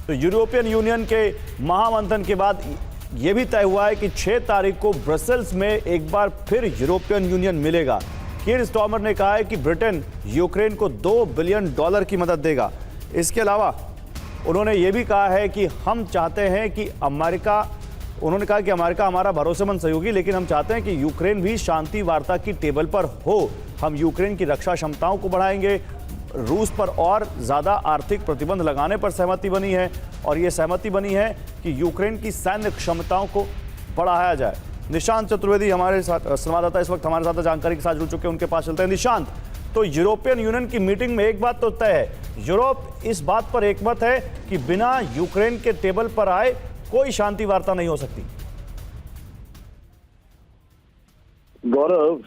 तो European union के महामंथन के बाद यह भी तय हुआ है कि 6 तारीख को ब्रसेल्स में एक बार फिर यूरोपियन यूनियन मिलेगा। कीर स्टारमर ने कहा है कि ब्रिटेन यूक्रेन को $2 बिलियन की मदद देगा। इसके अलावा उन्होंने ये भी कहा है कि हम चाहते हैं कि अमेरिका हमारा भरोसेमंद सहयोगी, लेकिन हम चाहते हैं कि यूक्रेन भी शांति वार्ता की टेबल पर हो। हम यूक्रेन की रक्षा क्षमताओं को बढ़ाएंगे। रूस पर और ज़्यादा आर्थिक प्रतिबंध लगाने पर सहमति बनी है और ये सहमति बनी है कि यूक्रेन की सैन्य क्षमताओं को बढ़ाया जाए। निशांत चतुर्वेदी हमारे साथ संवाददाता इस वक्त हमारे साथ जानकारी के साथ जुड़ चुके हैं, उनके पास चलते हैं। निशांत, तो यूरोपियन यूनियन की मीटिंग में एक बात तो तय है, यूरोप इस बात पर एकमत है कि बिना यूक्रेन के टेबल पर आए कोई शांति वार्ता नहीं हो सकती। गौरव,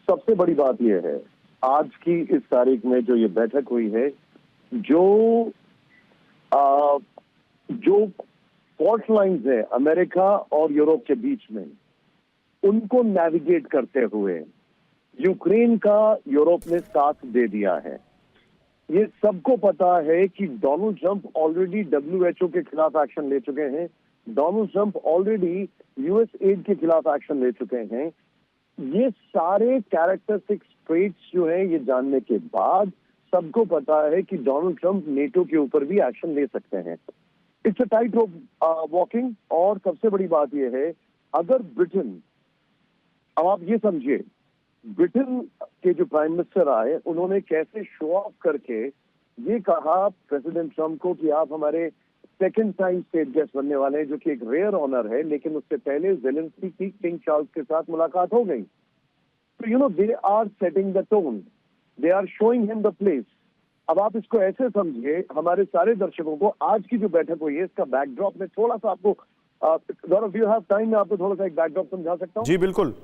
सबसे बड़ी बात यह है आज की इस तारीख में जो ये बैठक हुई है, जो फॉल्ट लाइंस है अमेरिका और यूरोप के बीच में, उनको नेविगेट करते हुए यूक्रेन का यूरोप ने साथ दे दिया है। ये सबको पता है कि डोनाल्ड ट्रंप ऑलरेडी WHO के खिलाफ एक्शन ले चुके हैं। Donald Trump already US aid के खिलाफ एक्शन ले चुके हैं। ये सारे कैरेक्टरिस्टिक्स ट्रेट्स जो है, ये जानने के बाद सबको पता है कि डोनाल्ड ट्रंप नेटो के ऊपर भी एक्शन ले सकते हैं। It's a tight rope walking. और सबसे बड़ी बात यह है, अगर ब्रिटेन, अब आप ये समझिए, ब्रिटेन के जो प्राइम मिनिस्टर आए, उन्होंने कैसे शो ऑफ करके ये कहा प्रेसिडेंट ट्रंप को कि आप हमारे सेकंड टाइम स्टेट गेस्ट बनने वाले हैं, जो कि एक रेयर ऑनर है। लेकिन उससे पहले जेलेंस्की की किंग चार्ल्स के साथ मुलाकात हो गई। तो they are setting the tone, they are showing him the place. अब आप इसको ऐसे समझिए, हमारे सारे दर्शकों को आज की जो बैठक हुई है, इसका बैकड्रॉप में थोड़ा सा आपको, गौरव, यू हैव टाइम, मैं आपको थोड़ा सा एक बैकड्रॉप समझा सकता हूँ? जी बिल्कुल।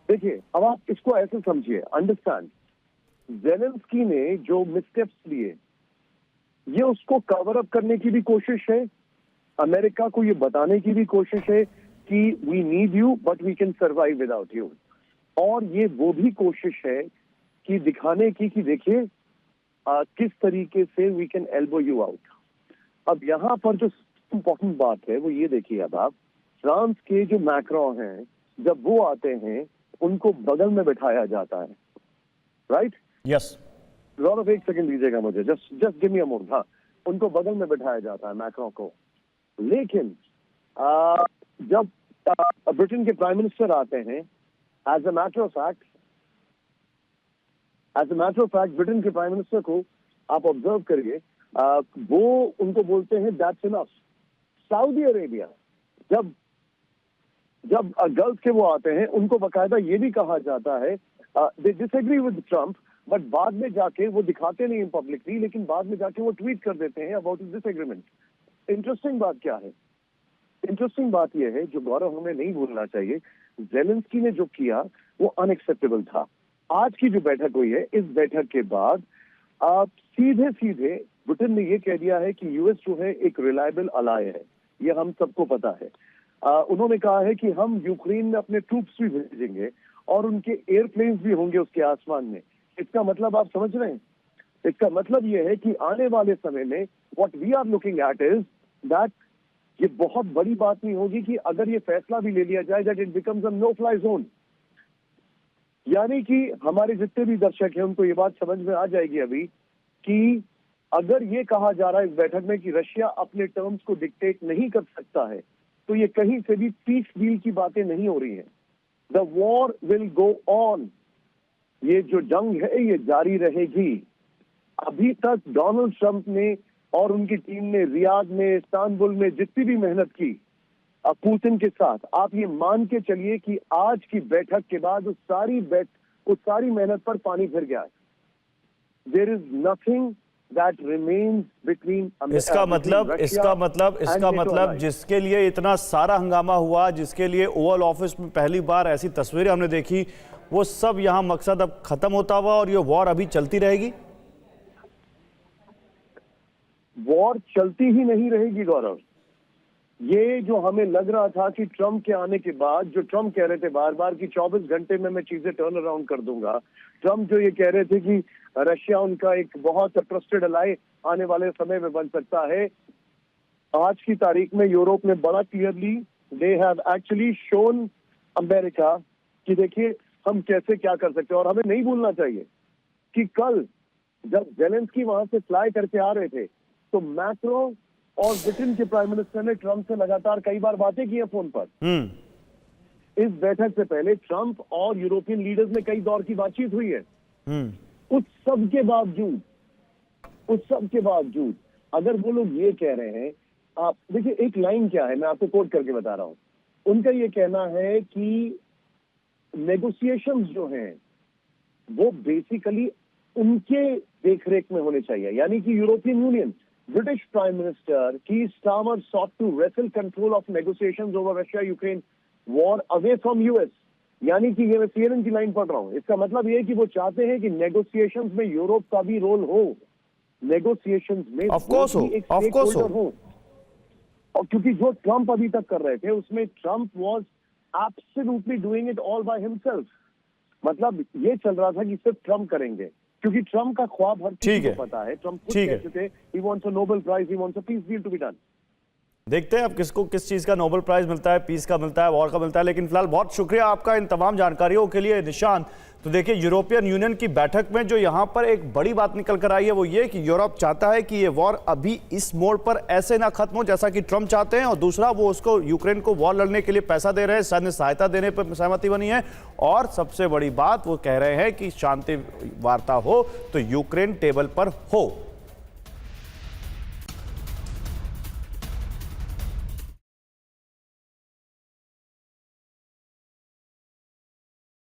देखिए, अब आप इसको ऐसे समझिए, अंडरस्टैंड, जेलेंस्की ने जो मिसस्टेप्स लिए, ये उसको कवर अप करने की भी कोशिश है, अमेरिका को ये बताने की भी कोशिश है कि we need you but we can survive without you. और ये वो भी कोशिश है कि दिखाने की कि देखिए किस तरीके से we can elbow you out. अब यहाँ पर जो इंपॉर्टेंट बात है वो ये देखिए, अब आप फ्रांस के जो मैक्रोन हैं, जब वो आते हैं उनको बगल में बिठाया जाता है, राइट? यस। गौरव, एक सेकंड दीजिएगा मुझे, just give me a moment. हाँ, उनको बगल में बिठाया जाता है, मैक्रोन को। लेकिन जब ब्रिटेन के प्राइम मिनिस्टर आते हैं, as a matter of fact Britain के प्राइम मिनिस्टर को आप ऑब्जर्व करिए, वो उनको बोलते हैं दैट्स इनफ। सऊदी अरेबिया जब गल्फ के वो आते हैं, उनको बाकायदा ये भी कहा जाता है दे डिसएग्री विद ट्रंप, बट बाद में जाके वो दिखाते नहीं हैं पब्लिकली, लेकिन बाद में जाके वो ट्वीट कर देते हैं अबाउट दिस एग्रीमेंट। इंटरेस्टिंग बात क्या है? इंटरेस्टिंग बात यह है, जो गौरव हमें नहीं भूलना चाहिए, जेलेंस्की ने जो किया वो अनएक्सेप्टेबल था। आज की जो बैठक हुई है, इस बैठक के बाद सीधे सीधे ब्रिटेन ने ये कह दिया है कि यूएस जो है एक रिलायबल अलाय है, ये हम सबको पता है। उन्होंने कहा है कि हम यूक्रेन में अपने ट्रूप्स भी भेजेंगे और उनके एयरप्लेन्स भी होंगे उसके आसमान में। इसका मतलब आप समझ रहे हैं? इसका मतलब यह है कि आने वाले समय में what we are looking at is that ये बहुत बड़ी बात नहीं होगी कि अगर ये फैसला भी ले लिया जाए that it becomes a no fly zone. यानी कि हमारे जितने भी दर्शक हैं उनको ये बात समझ में आ जाएगी अभी कि अगर ये कहा जा रहा है इस बैठक में कि रशिया अपने टर्म्स को डिक्टेट नहीं कर सकता है, तो ये कहीं से भी पीस डील की बातें नहीं हो रही हैं। The war will go on, ये जो जंग है ये जारी रहेगी। अभी तक डोनाल्ड ट्रंप ने और उनकी टीम ने रियाद में, इस्तांबुल में जितनी भी मेहनत की पुतिन के साथ, आप ये मान के चलिए कि आज की बैठक के बाद उस सारी मेहनत पर पानी फिर गया है। There is nothing that remains between इसका मतलब जिसके लिए इतना सारा हंगामा हुआ, जिसके लिए ओवल ऑफिस में पहली बार ऐसी तस्वीरें हमने देखी, वो सब यहां मकसद अब खत्म होता हुआ और ये वॉर अभी चलती रहेगी। वॉर चलती ही नहीं रहेगी गौरव। ये जो हमें लग रहा था कि ट्रंप के आने के बाद, जो ट्रंप कह रहे थे बार बार कि 24 घंटे में मैं चीजें टर्न अराउंड कर दूंगा, ट्रंप जो ये कह रहे थे कि रशिया उनका एक बहुत ट्रस्टेड अलाय आने वाले समय में बन सकता है। आज की तारीख में यूरोप ने बड़ा clearly they have actually shown America कि देखिए हम कैसे क्या कर सकते हैं। और हमें नहीं भूलना चाहिए कि कल जब जेलेंस्की वहां से फ्लाई करके आ रहे थे तो मैक्रो और ब्रिटेन के प्राइम मिनिस्टर ने ट्रंप से लगातार कई बार बातें की हैं फोन पर। इस बैठक से पहले ट्रंप और यूरोपियन लीडर्स में कई दौर की बातचीत हुई है। उस सब के बावजूद अगर वो लोग ये कह रहे हैं, आप देखिए एक लाइन क्या है, मैं आपको कोट करके बता रहा हूं। उनका ये कहना है कि नेगोशिएशंस जो हैं वो बेसिकली उनके देखरेख में होने चाहिए, यानी कि European union, British prime minister की Starmer sought to wrestle control of negotiations over Russia Ukraine war away from US। यानी कि ये मैं CNN की लाइन पढ़ रहा हूं। इसका मतलब ये है कि वो चाहते हैं कि नेगोशिएशंस में यूरोप का भी रोल हो, नेगोशिएशंस में ऑफ कोर्स हो। और क्योंकि जो ट्रंप अभी तक कर रहे थे उसमें Trump was absolutely doing it all by himself. मतलब ये चल रहा था कि सिर्फ ट्रंप करेंगे, क्योंकि ट्रंप का ख्वाब हर किसी को पता है। ट्रंप खुद कहते थे he wants a Nobel prize, he wants a peace deal to be done. देखते हैं अब किसको किस चीज का नोबेल प्राइज मिलता है, पीस का मिलता है, वॉर का मिलता है। लेकिन फिलहाल बहुत शुक्रिया आपका इन तमाम जानकारियों के लिए निशान। तो देखिए यूरोपियन यूनियन की बैठक में जो यहाँ पर एक बड़ी बात निकल कर आई है वो ये कि यूरोप चाहता है कि ये वॉर अभी इस मोड़ पर ऐसे ना खत्म हो जैसा कि ट्रंप चाहते हैं, और दूसरा वो उसको यूक्रेन को वॉर लड़ने के लिए पैसा दे रहे हैं, सैन्य सहायता देने पर सहमति बनी है। और सबसे बड़ी बात वो कह रहे हैं कि शांति वार्ता हो तो यूक्रेन टेबल पर हो।